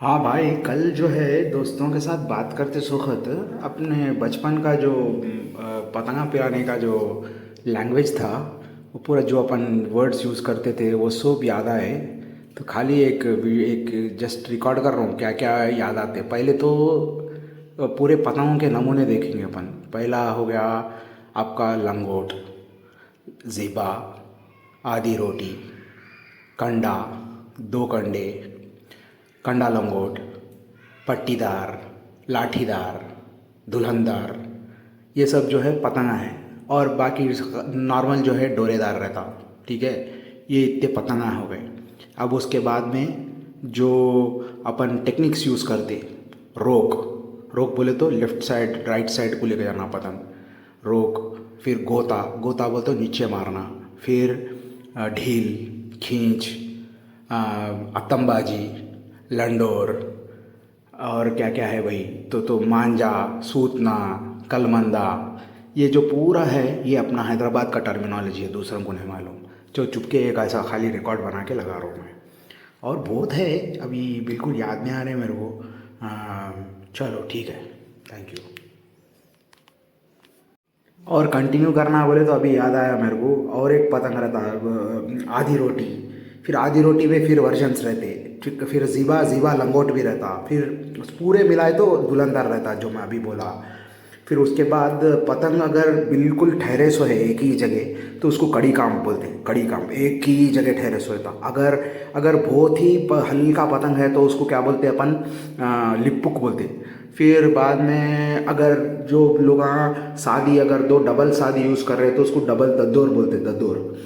हाँ भाई, कल जो है दोस्तों के साथ बात करते वक्त अपने बचपन का जो पतंगा पिराने का जो लैंग्वेज था, वो पूरा जो अपन वर्ड्स यूज़ करते थे वो सब याद आए। तो खाली एक जस्ट रिकॉर्ड कर रहा हूँ क्या क्या याद आते। पहले तो पूरे पतंगों के नमूने देखेंगे अपन। पहला हो गया आपका लंगोट, ज़ेबा, आधी रोटी, कंडा, दो कंडे, कंडा लंगोट, पट्टीदार, लाठीदार, दुल्हनदार, ये सब जो है पतंगा है। और बाकी नॉर्मल जो है डोरेदार रहता। ठीक है, ये इतने पतंगा हो गए। अब उसके बाद में जो अपन टेक्निक्स यूज़ करते, रोक, रोक बोले तो लेफ़्ट साइड राइट साइड को लेकर जाना पतंग, रोक। फिर गोता, गोता बोले तो नीचे मारना। फिर ढील, खींच, अतंबाजी, लंडोर, और क्या क्या है भाई, तो मांझा, सूतना, कलमंदा, ये जो पूरा है ये अपना हैदराबाद का टर्मिनोलॉजी है, दूसरों को नहीं मालूम। जो चुपके एक ऐसा खाली रिकॉर्ड बना के लगा रहा हूँ मैं। और बहुत है, अभी बिल्कुल याद नहीं आ रहे मेरे को। चलो ठीक है, थैंक यू। और कंटिन्यू करना बोले तो अभी याद आया मेरे को, और एक पतंग रहता आधी रोटी। फिर आधी रोटी में फिर वर्जन्स रहते। फिर ज़ीबा, ज़ीबा लंगोट भी रहता। फिर पूरे मिलाए तो दुलंदर रहता जो मैं अभी बोला। फिर उसके बाद पतंग अगर बिल्कुल ठहरे सो है एक ही जगह तो उसको कड़ी काम बोलते हैं। कड़ी काम एक ही जगह ठहरे सो रहता। अगर अगर बहुत ही हल्का पतंग है तो उसको क्या बोलते हैं अपन, लिपुक बोलते हैं। फिर बाद में अगर जो लोग शादी, अगर दो डबल शादी यूज़ कर रहे हैं तो उसको डबल दद्दोर बोलते हैं, दद्दोर।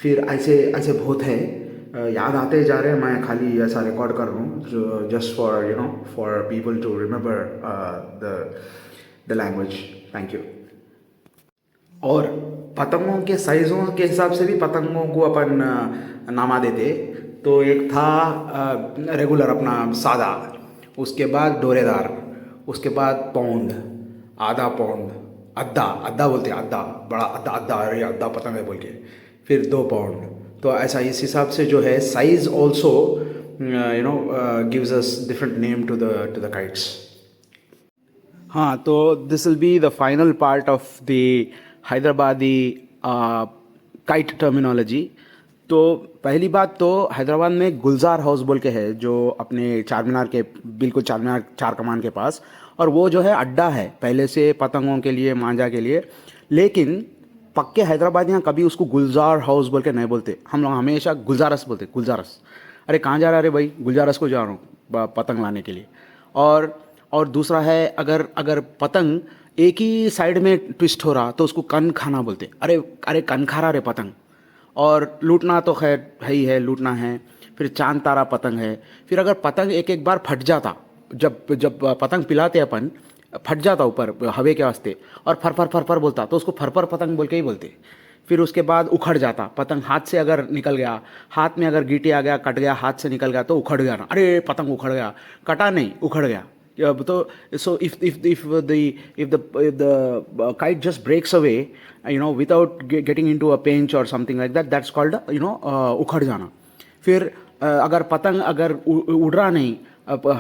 फिर ऐसे ऐसे बहुत है, याद आते जा रहे हैं। मैं खाली ऐसा रिकॉर्ड कर रहा हूँ जो just for for people to remember the language. Thank you. और पतंगों के साइज़ों के हिसाब से भी पतंगों को अपन नामा देते। तो एक था रेगुलर अपना सादा, उसके बाद डोरेदार, उसके बाद पौंड, आधा पौंड, अद्धा, अद्धा बोलते हैं, अद्धा बड़ा अद्धा, अद्धा अरे अद्धा पतंग है बोल के। फिर 2 पाउंड। तो ऐसा इस हिसाब से जो है size also gives us different name to the kites. हाँ, तो this will be the final part of the Hyderabadi kite terminology. तो पहली बात तो हैदराबाद में गुलजार हाउस बोल के है, जो अपने चार मीनार के बिल्कुल चार मीनार चार कमान के पास। और वो जो है अड्डा है पहले से पतंगों के लिए, मांझा के लिए। लेकिन पक्के हैदराबादियाँ कभी उसको गुलजार हाउस बोल के नहीं बोलते। हम लोग हमेशा गुलजारस बोलते, गुलजारस। अरे कहाँ जा रहा है भाई, गुलजारस को जा रहा हूँ पतंग लाने के लिए। और दूसरा है, अगर अगर पतंग एक ही साइड में ट्विस्ट हो रहा तो उसको कन खाना बोलते। अरे अरे कन खा रहा रे पतंग। और लूटना तो खैर है ही है, लूटना है। फिर चांद तारा पतंग है। फिर अगर पतंग एक एक बार फट जाता, जब जब पतंग पिलाते अपन, फट जाता ऊपर हवे के वास्ते और फर फर फर फर बोलता तो उसको फर फर पतंग बोल के ही बोलते। फिर उसके बाद उखड़ जाता पतंग, हाथ से अगर निकल गया, हाथ में अगर गीटी आ गया, कट गया, हाथ से निकल गया तो उखड़ गया ना। अरे पतंग उखड़ गया, कटा नहीं, उखड़ गया। तो so if the kite just breaks away, without getting into a pinch or something like that, that's called उखड़ जाना। फिर अगर पतंग अगर उड़ रहा नहीं,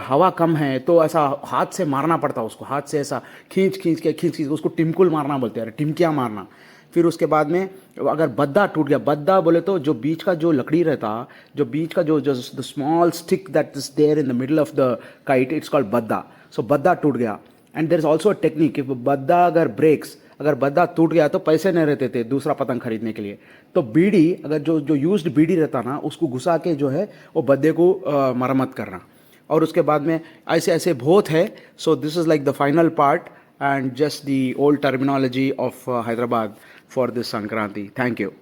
हवा कम है तो ऐसा हाथ से मारना पड़ता, उसको हाथ से ऐसा खींच खींच के उसको टिमकुल मारना बोलते हैं, टिमकिया मारना। फिर उसके बाद में अगर बद्दा टूट गया, बद्दा बोले तो जो बीच का जो लकड़ी रहता, जो बीच का जो the small stick that is there in the middle of the kite, it's called बद्दा। सो बद्दा टूट गया। And there is also a technique, बद्दा अगर ब्रेक्स, अगर बद्दा टूट गया तो पैसे नहीं रहते थे दूसरा पतंग खरीदने के लिए। तो बीड़ी, अगर जो यूज्ड बीड़ी रहता ना, उसको घुसा के जो है वो बद्दे को मरम्मत करना। और उसके बाद में ऐसे ऐसे बहुत है। So this is like the final part and just the old terminology of Hyderabad for this Sankranti. Thank you.